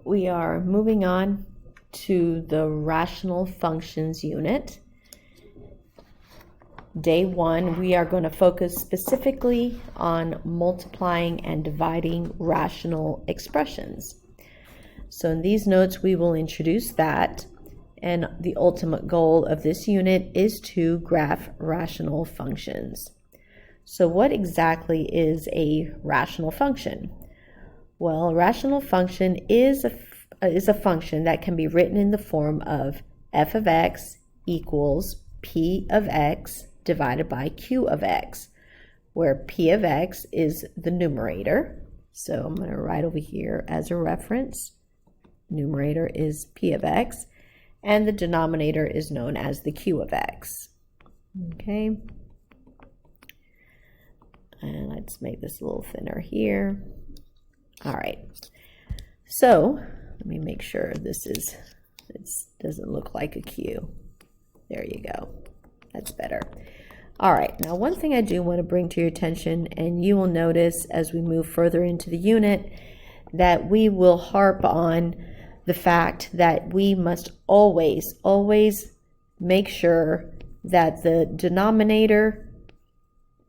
we are moving on to the rational functions unit. Day 1, we are going to focus specifically on multiplying and dividing rational expressions. So in these notes, we will introduce that, and the ultimate goal of this unit is to graph rational functions. So what exactly is a rational function? Well, a rational function is a function that can be written in the form of f of x equals p of x divided by q of x, where p of x is the numerator. So I'm going to write over here as a reference. Numerator is p of x, and the denominator is known as the q of x. Okay. And let's make this a little thinner here. All right. So let me make sure this doesn't look like a q. There you go. That's better. All right. Now, one thing I do want to bring to your attention, and you will notice as we move further into the unit, that we will harp on the fact that we must always make sure that the denominator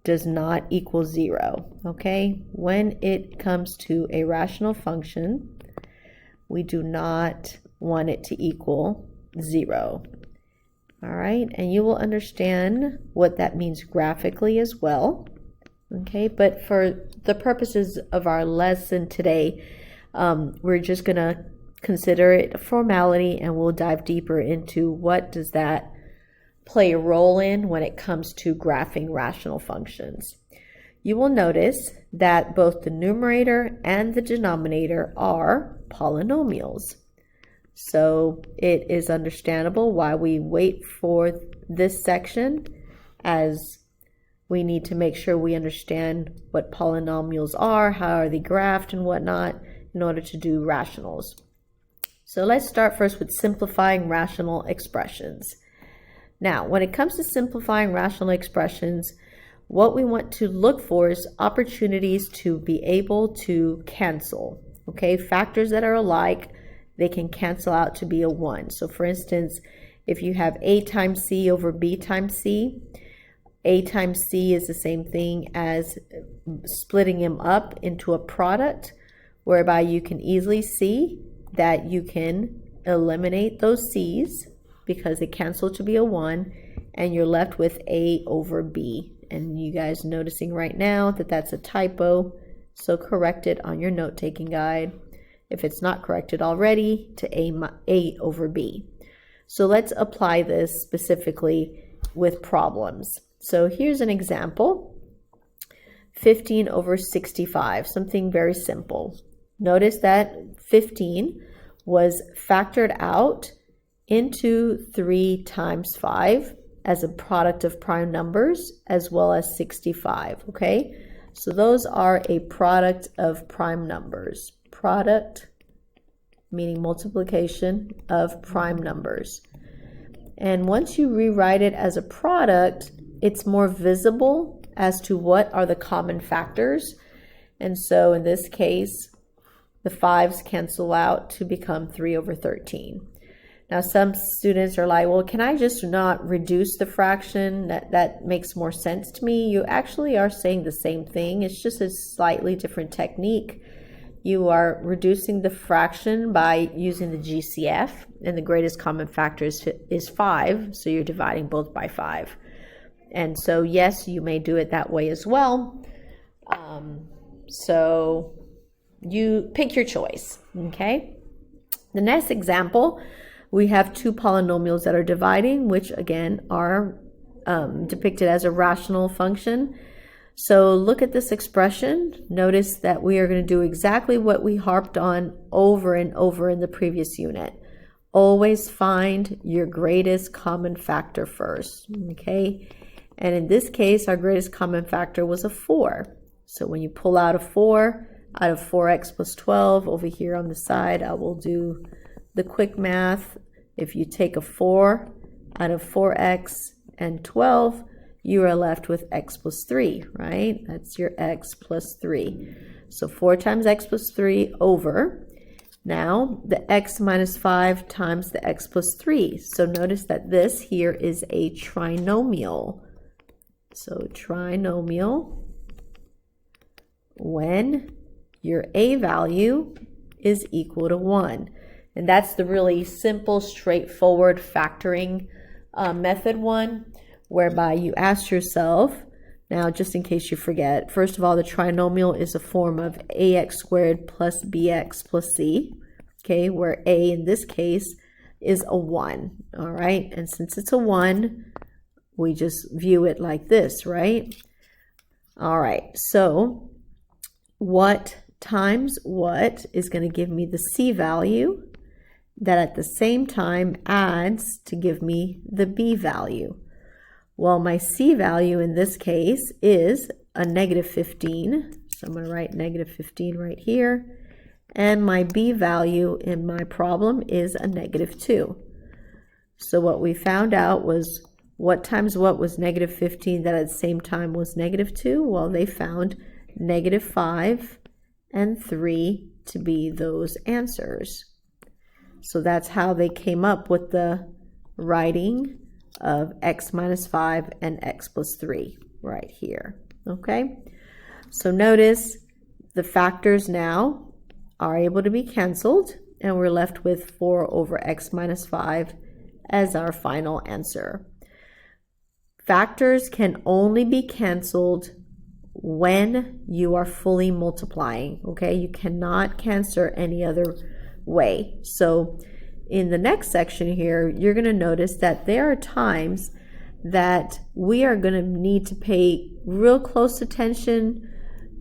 does not equal 0, okay? When it comes to a rational function, we do not want it to equal 0, all right? And you will understand what that means graphically as well, okay? But for the purposes of our lesson today, we're just going to consider it a formality, and we'll dive deeper into what does that play a role in when it comes to graphing rational functions. You will notice that both the numerator and the denominator are polynomials. So it is understandable why we wait for this section, as we need to make sure we understand what polynomials are, how are they graphed and whatnot, in order to do rationals. So let's start first with simplifying rational expressions. Now, when it comes to simplifying rational expressions, what we want to look for is opportunities to be able to cancel. Okay, factors that are alike, they can cancel out to be a 1. So for instance, if you have a times c over b times c, a times c is the same thing as splitting them up into a product, whereby you can easily see that you can eliminate those c's because they cancel to be a 1, and you're left with a over b. And you guys noticing right now that that's a typo, so correct it on your note-taking guide if it's not corrected already to a over b. So let's apply this specifically with problems. So here's an example. 15 over 65, something very simple. Notice that 15 was factored out into 3 times 5 as a product of prime numbers, as well as 65, okay? So those are a product of prime numbers. Product, meaning multiplication of prime numbers. And once you rewrite it as a product, it's more visible as to what are the common factors. And so in this case, the 5s cancel out to become 3 over 13. Now, some students are like, well, can I just not reduce the fraction? That makes more sense to me. You actually are saying the same thing. It's just a slightly different technique. You are reducing the fraction by using the GCF, and the greatest common factor is 5, so you're dividing both by 5. And so, yes, you may do it that way as well. So you pick your choice, okay? The next example, we have 2 polynomials that are dividing, which again are depicted as a rational function. So look at this expression. Notice that we are going to do exactly what we harped on over and over in the previous unit. Always find your greatest common factor first, okay? And in this case, our greatest common factor was a 4. So when you pull out a 4, out of 4x plus 12, over here on the side, I will do the quick math. If you take a 4 out of 4x and 12, you are left with x plus 3, right? That's your x plus 3. So 4 times x plus 3 over. Now the x minus 5 times the x plus 3. So notice that this here is a trinomial. So trinomial when your a value is equal to 1. And that's the really simple, straightforward factoring method one, whereby you ask yourself, now just in case you forget, first of all, the trinomial is a form of ax squared plus bx plus c, okay, where a in this case is a 1, all right? And since it's a 1, we just view it like this, right? All right, so what times what is going to give me the c value that at the same time adds to give me the b value? Well, my c value in this case is a negative 15. So I'm going to write negative 15 right here. And my b value in my problem is a negative 2. So what we found out was what times what was negative 15 that at the same time was negative 2? Well, they found negative 5 and 3 to be those answers. So that's how they came up with the writing of x minus 5 and x plus 3 right here, okay? So notice the factors now are able to be canceled, and we're left with 4 over x minus 5 as our final answer. Factors can only be canceled when you are fully multiplying, okay? You cannot cancel any other way. So in the next section here, you're going to notice that there are times that we are going to need to pay real close attention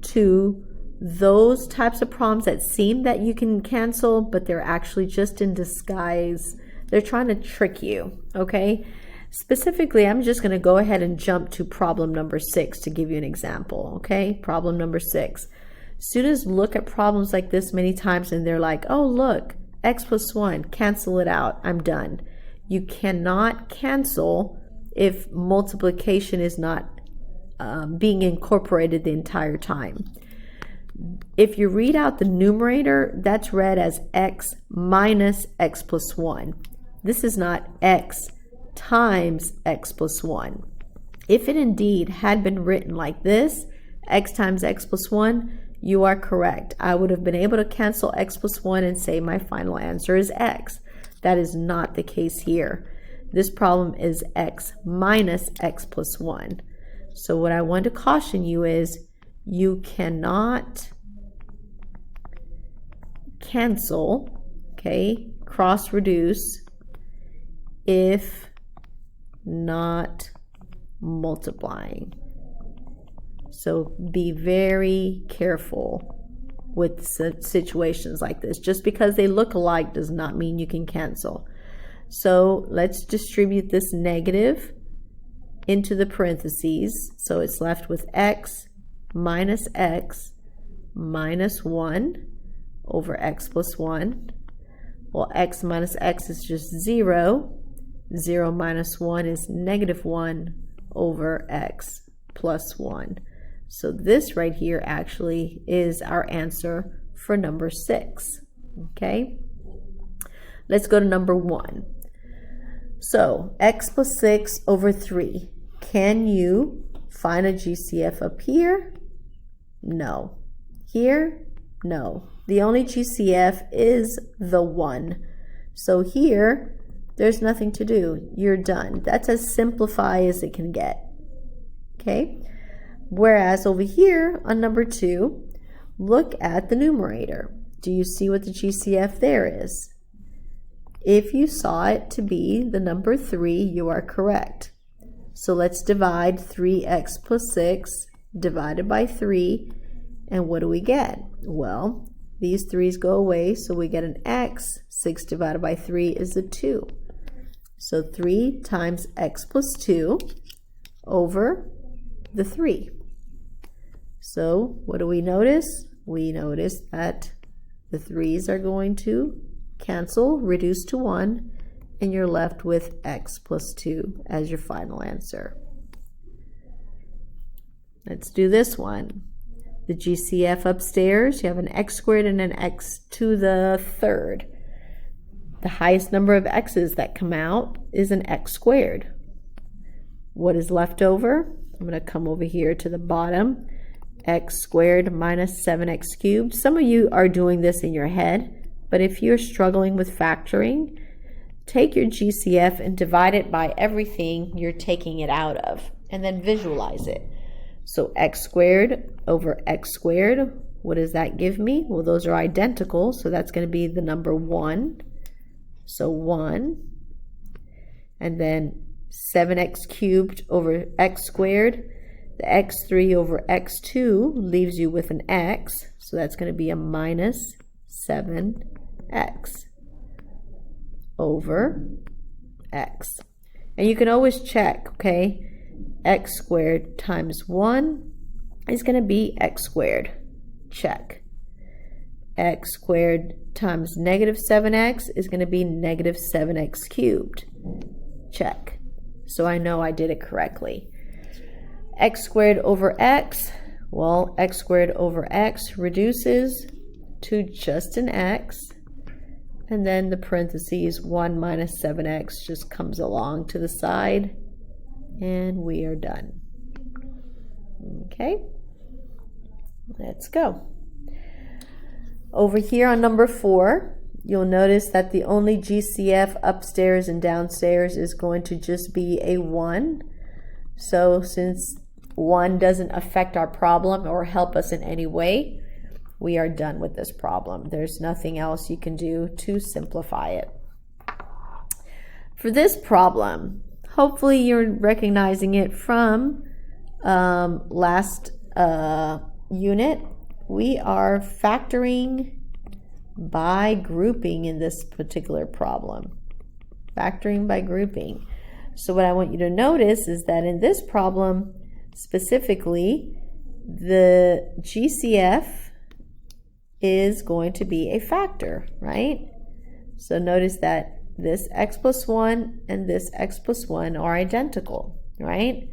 to those types of problems that seem that you can cancel, but they're actually just in disguise. They're trying to trick you, okay? Specifically, I'm just going to go ahead and jump to problem number 6 to give you an example, okay? Problem number 6. Students look at problems like this many times and they're like, oh, look, x plus 1, cancel it out, I'm done. You cannot cancel if multiplication is not being incorporated the entire time. If you read out the numerator, that's read as x minus x plus 1. This is not x times x plus 1. If it indeed had been written like this, x times x plus 1, you are correct. I would have been able to cancel x plus 1 and say my final answer is x. That is not the case here. This problem is x minus x plus 1. So what I want to caution you is you cannot cancel, okay, cross reduce if not multiplying. So be very careful with situations like this. Just because they look alike does not mean you can cancel. So let's distribute this negative into the parentheses. So it's left with x minus 1 over x plus 1. Well, x minus x is just 0. 0 minus 1 is negative 1 over x plus 1. So this right here actually is our answer for number 6. Okay? Let's go to number 1. So x plus 6 over 3. Can you find a GCF up here? No. Here? No. The only GCF is the 1. So here, there's nothing to do. You're done. That's as simplified as it can get. Okay? Whereas over here on number 2, look at the numerator. Do you see what the GCF there is? If you saw it to be the number 3, you are correct. So let's divide 3x plus 6 divided by 3. And what do we get? Well, these 3's go away, so we get an x. 6 divided by 3 is a 2. So 3 times x plus 2 over the 3. So what do we notice? We notice that the 3's are going to cancel, reduce to 1, and you're left with x plus 2 as your final answer. Let's do this one. the GCF upstairs, you have an x squared and an x to the third. The highest number of x's that come out is an x squared. What is left over? I'm going to come over here to the bottom. X squared minus 7x cubed. Some of you are doing this in your head, but if you're struggling with factoring, take your GCF and divide it by everything you're taking it out of, and then visualize it. So x squared over x squared, what does that give me? Well, those are identical, so that's going to be the number 1. So 1. And then 7x cubed over x squared. The x3 over x2 leaves you with an x, so that's going to be a minus 7x over x. And you can always check, okay? X squared times 1 is going to be x squared. Check. X squared times negative 7x is going to be negative 7x cubed. Check. So I know I did it correctly. X squared over x, well, x squared over x reduces to just an x. And then the parentheses 1 minus 7x just comes along to the side. And we are done. Okay, let's go. Over here on number 4, you'll notice that the only GCF upstairs and downstairs is going to just be a 1. So since 1 doesn't affect our problem or help us in any way, we are done with this problem. There's nothing else you can do to simplify it. For this problem, hopefully you're recognizing it from last unit. We are factoring by grouping in this particular problem. Factoring by grouping. So what I want you to notice is that in this problem, specifically, the GCF is going to be a factor, right? So notice that this x plus 1 and this x plus 1 are identical, right?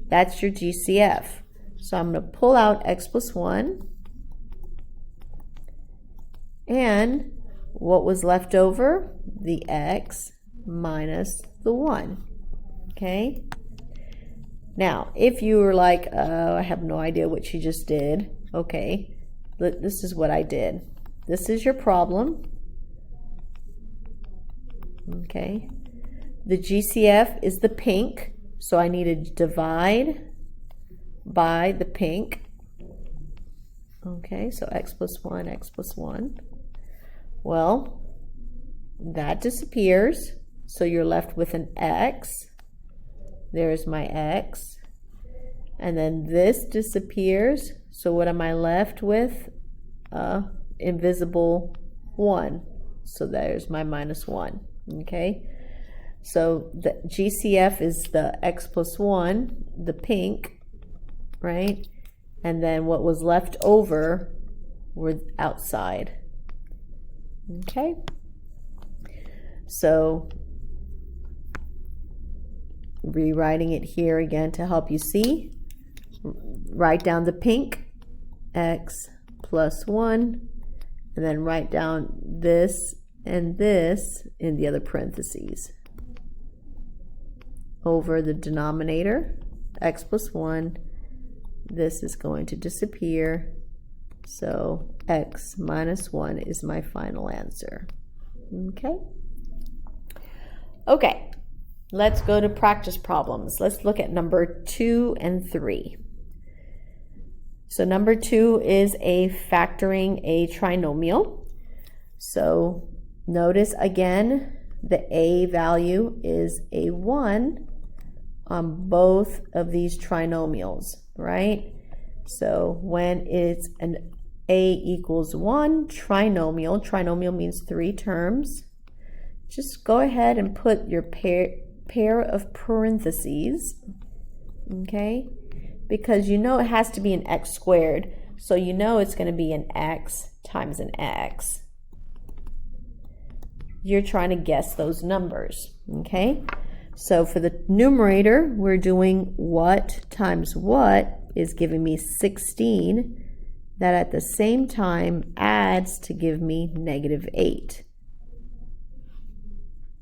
That's your GCF. So I'm going to pull out x plus 1. And what was left over? The x minus the 1. Okay? Now, if you were like, I have no idea what you just did. Okay, this is what I did. This is your problem. Okay, the GCF is the pink, so I need to divide by the pink. Okay, so x plus 1, x plus 1. Well, that disappears, so you're left with an x. There's my x. And then this disappears, so what am I left with? Invisible 1. So there's my minus 1. Okay, so the GCF is the x plus 1, the pink, right? And then what was left over were outside. Okay, so rewriting it here again to help you see. Write down the pink, x plus 1, and then write down this and this in the other parentheses. Over the denominator, x plus 1, this is going to disappear. So x minus 1 is my final answer. Okay? Okay, let's go to practice problems. Let's look at number 2 and 3. So number 2 is a factoring a trinomial. So notice again, the a value is a 1 on both of these trinomials, right? So when it's an a equals 1 trinomial means 3 terms, just go ahead and put your pair of parentheses, okay? Because you know it has to be an x squared, so you know it's going to be an x times an x. You're trying to guess those numbers, okay? So for the numerator, we're doing what times what is giving me 16, that at the same time adds to give me -8.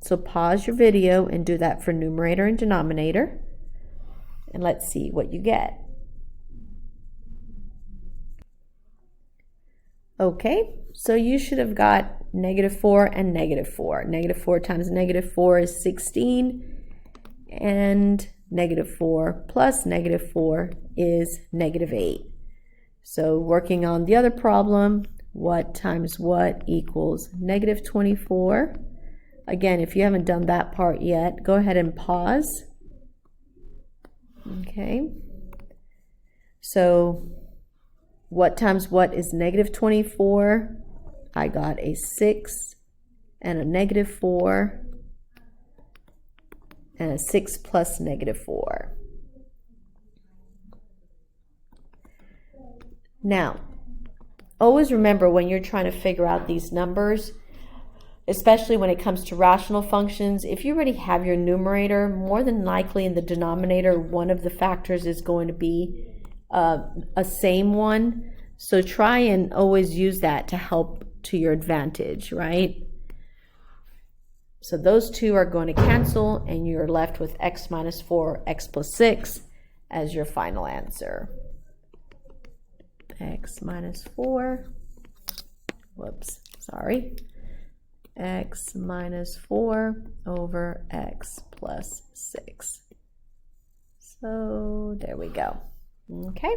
So pause your video and do that for numerator and denominator. And let's see what you get. Okay, so you should have got -4 and -4. -4 times -4 is 16, and -4 plus -4 is -8. So working on the other problem, what times what equals -24. Again, if you haven't done that part yet, go ahead and pause. Okay, so what times what is -24? I got a 6 and a -4 and a 6 plus -4. Now, always remember when you're trying to figure out these numbers, especially when it comes to rational functions, if you already have your numerator, more than likely in the denominator, one of the factors is going to be a same one. So try and always use that to help to your advantage, right? So those two are going to cancel, and you're left with x minus 4, x plus 6 as your final answer. X minus 4, whoops, sorry. X minus 4 over x plus 6. So there we go. Okay.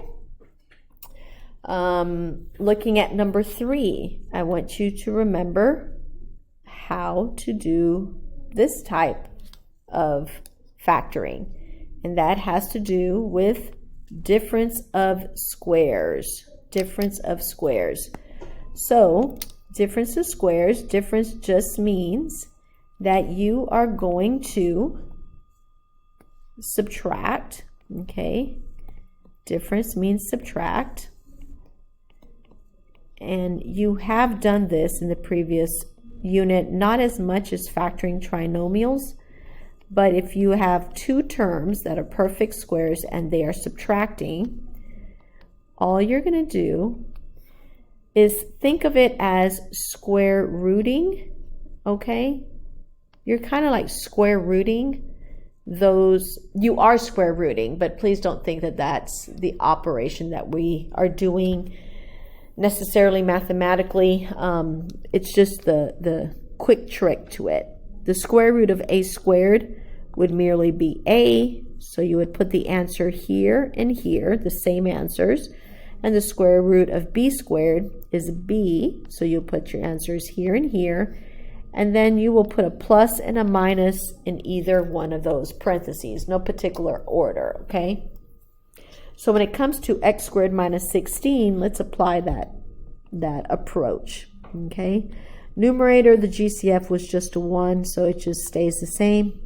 Looking at number 3, I want you to remember how to do this type of factoring, and that has to do with difference of squares. Difference of squares. So difference of squares, difference just means that you are going to subtract, okay? Difference means subtract. And you have done this in the previous unit, not as much as factoring trinomials, but if you have two terms that are perfect squares and they are subtracting, all you're going to do is think of it as square rooting, okay? You're kind of like square rooting those. You are square rooting, but please don't think that that's the operation that we are doing necessarily mathematically. It's just the quick trick to it. The square root of a squared would merely be a, so you would put the answer here and here, the same answers. And the square root of b squared is b, so you'll put your answers here and here. And then you will put a plus and a minus in either one of those parentheses, no particular order, okay? So when it comes to x squared minus 16, let's apply that approach, okay? Numerator, the GCF was just a 1, so it just stays the same.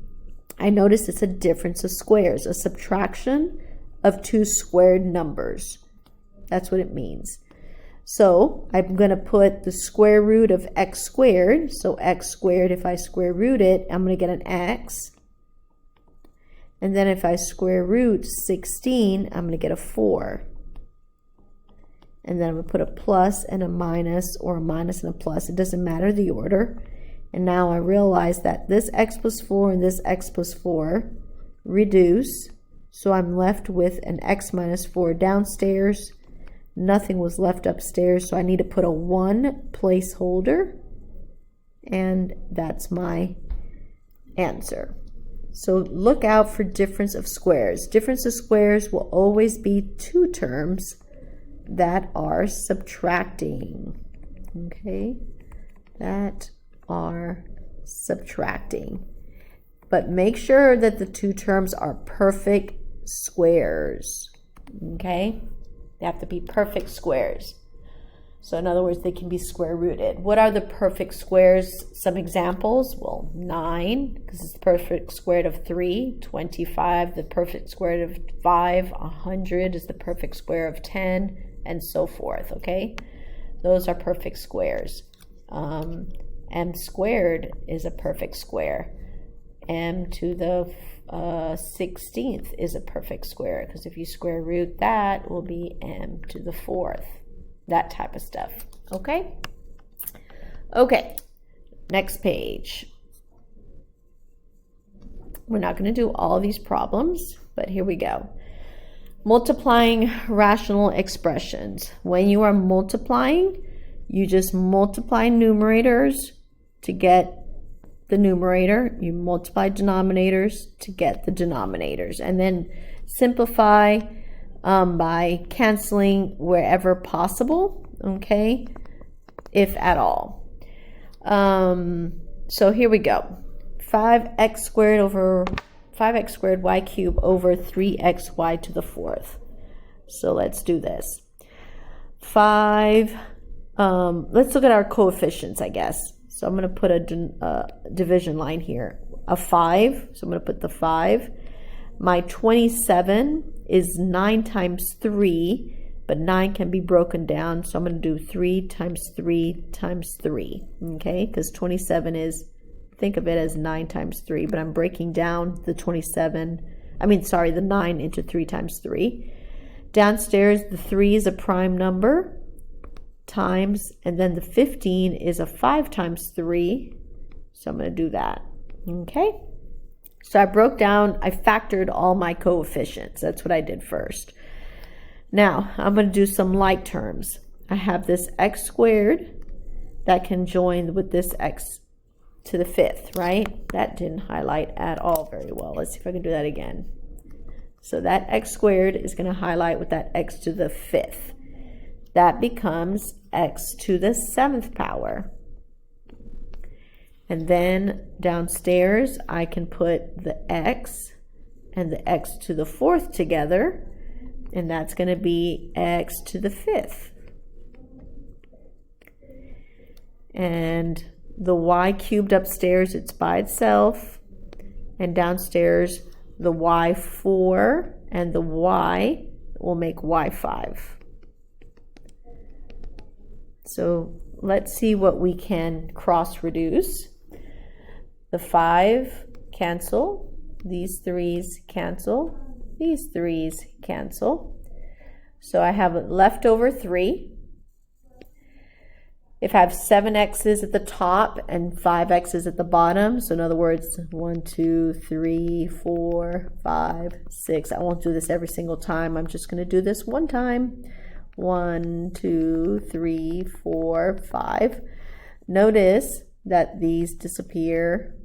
I notice it's a difference of squares, a subtraction of two squared numbers. That's what it means. So I'm going to put the square root of x squared. So x squared, if I square root it, I'm going to get an x. And then if I square root 16, I'm going to get a 4. And then I'm going to put a plus and a minus, or a minus and a plus. It doesn't matter the order. And now I realize that this x plus 4 and this x plus 4 reduce. So I'm left with an x minus 4 downstairs. Nothing was left upstairs, so I need to put a 1 placeholder. And that's my answer. So look out for difference of squares. Difference of squares will always be two terms that are subtracting. Okay, that are subtracting. But make sure that the two terms are perfect squares. Okay, they have to be perfect squares. So in other words, they can be square rooted. What are the perfect squares? Some examples. Well, 9, because it's the perfect square root of 3. 25, the perfect square root of 5. 100 is the perfect square of 10, and so forth, okay? Those are perfect squares. M squared is a perfect square. M to the 16th is a perfect square, because if you square root that, it will be m to the 4th. that type of stuff. Okay? Okay, next page. We're not going to do all these problems, but here we go. Multiplying rational expressions. When you are multiplying, you just multiply numerators to get the numerator. You multiply denominators to get the denominators. And then simplify by canceling wherever possible, okay, if at all. So here we go. 5x squared over 5x squared y cubed over 3xy to the fourth. So let's do this. 5, let's look at our coefficients, I guess. So I'm going to put a division line here. A 5, so I'm going to put the 5. My 27 is 9 times 3, but 9 can be broken down. So I'm going to do 3 times 3 times 3, okay? Because 27 is, think of it as 9 times 3, but I'm breaking down the the 9 into 3 times 3. Downstairs, the 3 is a prime number, times, and then the 15 is a 5 times 3. So I'm going to do that, okay? So I factored all my coefficients. That's what I did first. Now, I'm going to do some like terms. I have this x squared that can join with this x to the fifth, right? That didn't highlight at all very well. Let's see if I can do that again. So that x squared is going to highlight with that x to the fifth. That becomes x to the 7th power. And then downstairs, I can put the x and the x to the 4th together, and that's going to be x to the 5th. And the y cubed upstairs, it's by itself, and downstairs the y4 and the y will make y5. So let's see what we can cross reduce. The 5 cancel, these 3's cancel, these 3's cancel. So I have a leftover 3. If I have 7 x's at the top and 5 x's at the bottom, so in other words, 1, 2, 3, 4, 5, 6. I won't do this every single time. I'm just going to do this one time. 1, 2, 3, 4, 5. Notice that these disappear,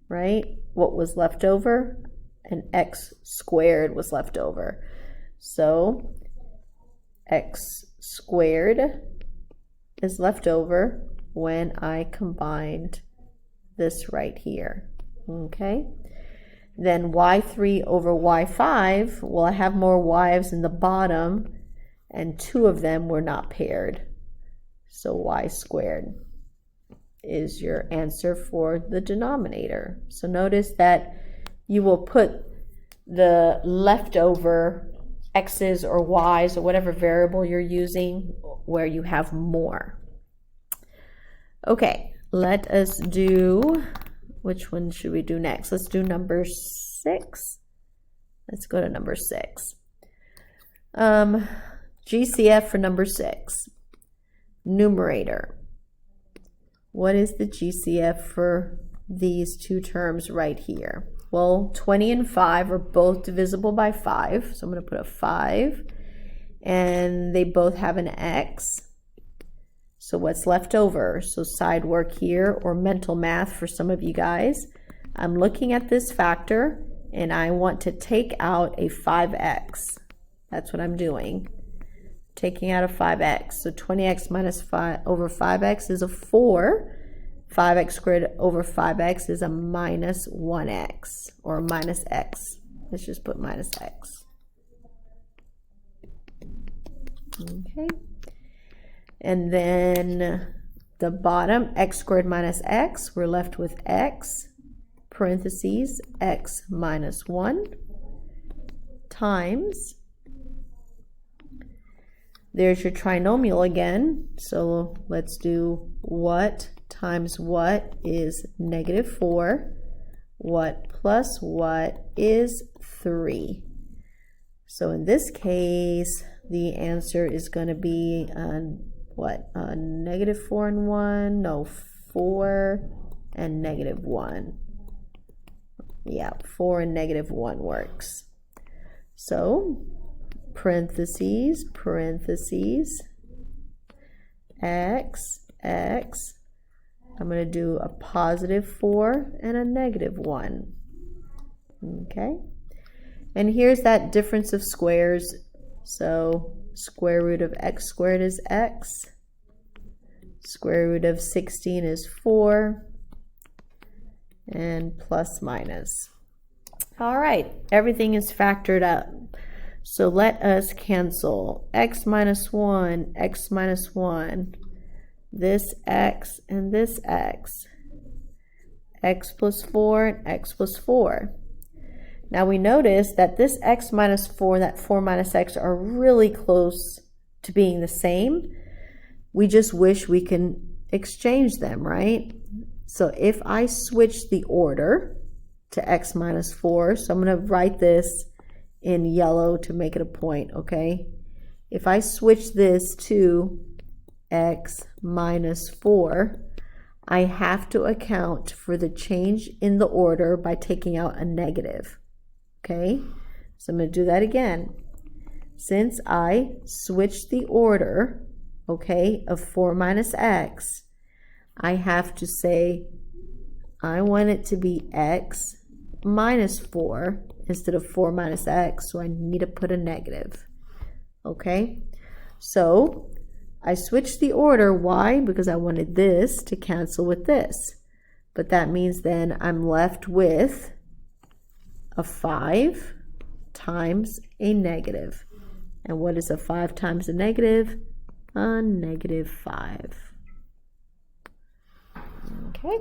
right? What was left over? An x squared was left over. So x squared is left over when I combined this right here, okay? Then y3 over y5, well, I have more y's in the bottom, and 2 of them were not paired. So y squared is your answer for the denominator. So notice that you will put the leftover x's or y's or whatever variable you're using where you have more. Okay, let us do, which one should we do next? Let's do number 6. Let's go to number 6. GCF for number 6. Numerator. What is the GCF for these two terms right here? Well, 20 and 5 are both divisible by 5. So I'm going to put a 5. And they both have an x. So what's left over? So side work here, or mental math for some of you guys. I'm looking at this factor, and I want to take out a 5x. That's what I'm doing. Taking out a 5x. So 20x minus 5 over 5x is a 4. 5x squared over 5x is a minus 1x, or minus x. Let's just put minus x. Okay. And then the bottom, x squared minus x, we're left with x, parentheses, x minus 1, times, there's your trinomial again. So let's do what times what is negative 4. What plus what is 3. So in this case, the answer is going to be negative 4 and 1? No, 4 and negative 1. Yeah, 4 and negative 1 works. So, parentheses, x. I'm going to do a positive 4 and a negative 1. Okay? And here's that difference of squares. So, square root of x squared is x. Square root of 16 is 4. And plus minus. All right, everything is factored up. So let us cancel x minus 1, this x and this x plus 4 and x plus 4. Now we notice that this x minus 4 and that 4 minus x are really close to being the same. We just wish we can exchange them, right? So if I switch the order to x minus 4, so I'm going to write this in yellow to make it a point, okay? If I switch this to x minus 4, I have to account for the change in the order by taking out a negative, okay? So I'm going to do that again. Since I switched the order, okay, of 4 minus x, I have to say I want it to be x minus 4 instead of 4 minus x, so I need to put a negative. Okay, so I switched the order. Why? Because I wanted this to cancel with this. But that means then I'm left with a 5 times a negative. And what is a 5 times a negative? A negative 5. Okay.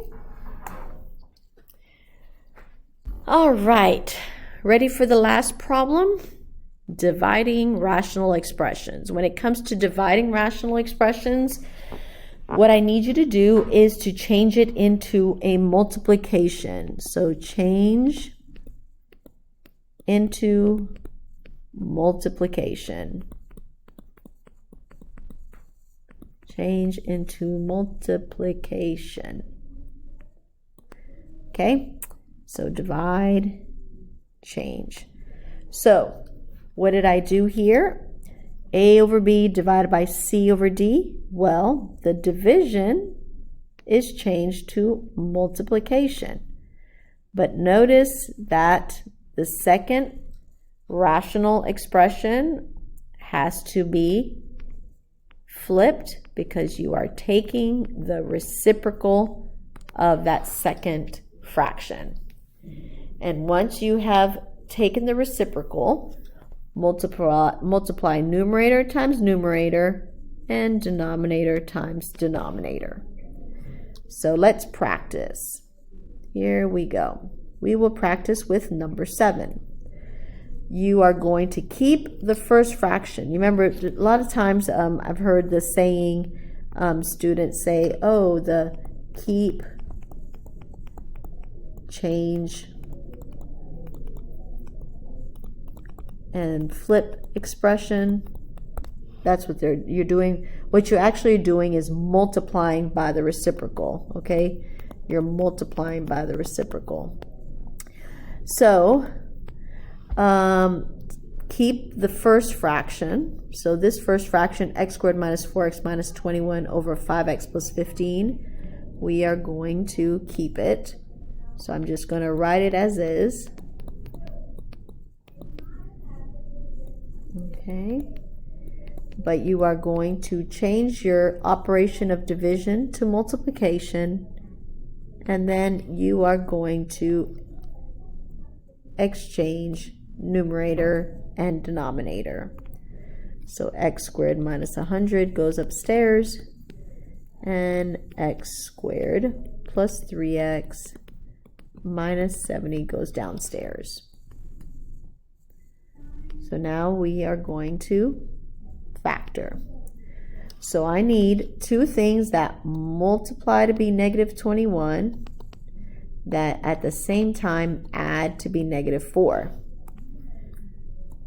All right. Ready for the last problem? Dividing rational expressions. When it comes to dividing rational expressions, what I need you to do is to change it into a multiplication. So change into multiplication. Change into multiplication. Okay, so divide, change. So what did I do here? A over B divided by C over D. Well, the division is changed to multiplication. But notice that the second rational expression has to be flipped because you are taking the reciprocal of that second fraction. And once you have taken the reciprocal, multiply numerator times numerator and denominator times denominator. So let's practice. Here we go. We will practice with number 7. You are going to keep the first fraction. You remember, a lot of times I've heard the saying, students say, oh, the keep, change, and flip expression. That's what you're doing. What you're actually doing is multiplying by the reciprocal, okay? You're multiplying by the reciprocal. So, keep the first fraction. So this first fraction, x squared minus 4x minus 21 over 5x plus 15, we are going to keep it. So I'm just going to write it as is. Okay. But you are going to change your operation of division to multiplication, and then you are going to exchange numerator and denominator. So x squared minus 100 goes upstairs, and x squared plus 3x minus 70 goes downstairs. So now we are going to factor. So I need two things that multiply to be negative 21 that at the same time add to be negative 4.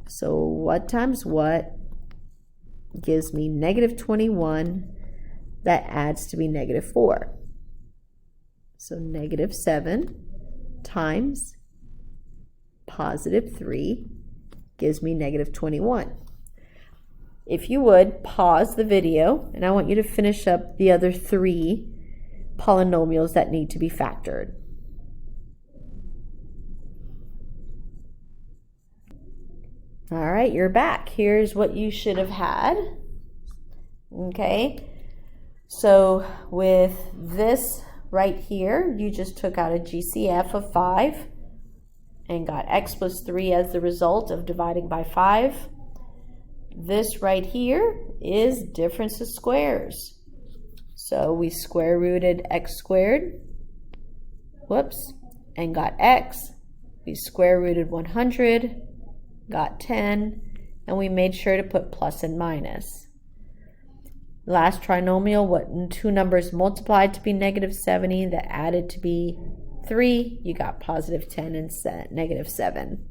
So what times what gives me negative 21 that adds to be negative 4. So negative 7 times positive 3 gives me negative 21. If you would, pause the video, and I want you to finish up the other 3 polynomials that need to be factored. All right, you're back. Here's what you should have had. Okay, so with this right here, you just took out a GCF of 5 and got x plus 3 as the result of dividing by 5. This right here is difference of squares. So we square rooted x squared, whoops, and got x. We square rooted 100, got 10, and we made sure to put plus and minus. Last trinomial, when 2 numbers multiplied to be negative 70 that added to be 3, you got positive 10 and negative 7.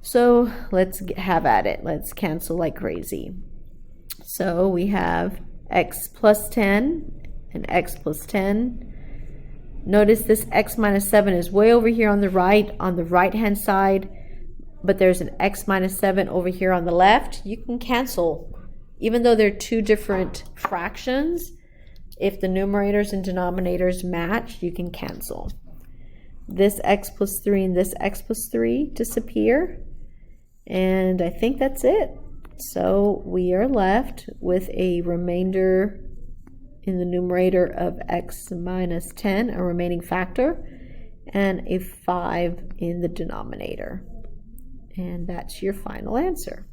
So let's have at it. Let's cancel like crazy. So we have x plus 10 and x plus 10. Notice this x minus 7 is way over here on the right hand side, but there's an x minus 7 over here on the left. You can cancel. Even though they're 2 different fractions, if the numerators and denominators match, you can cancel. This x plus 3 and this x plus 3 disappear. And I think that's it. So we are left with a remainder in the numerator of x minus 10, a remaining factor, and a 5 in the denominator. And that's your final answer.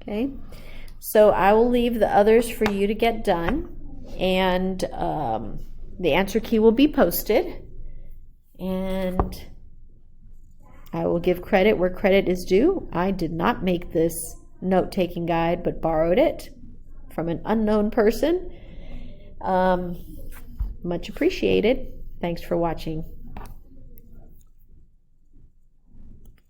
Okay, so I will leave the others for you to get done, and the answer key will be posted, and I will give credit where credit is due. I did not make this note-taking guide, but borrowed it from an unknown person. Much appreciated. Thanks for watching.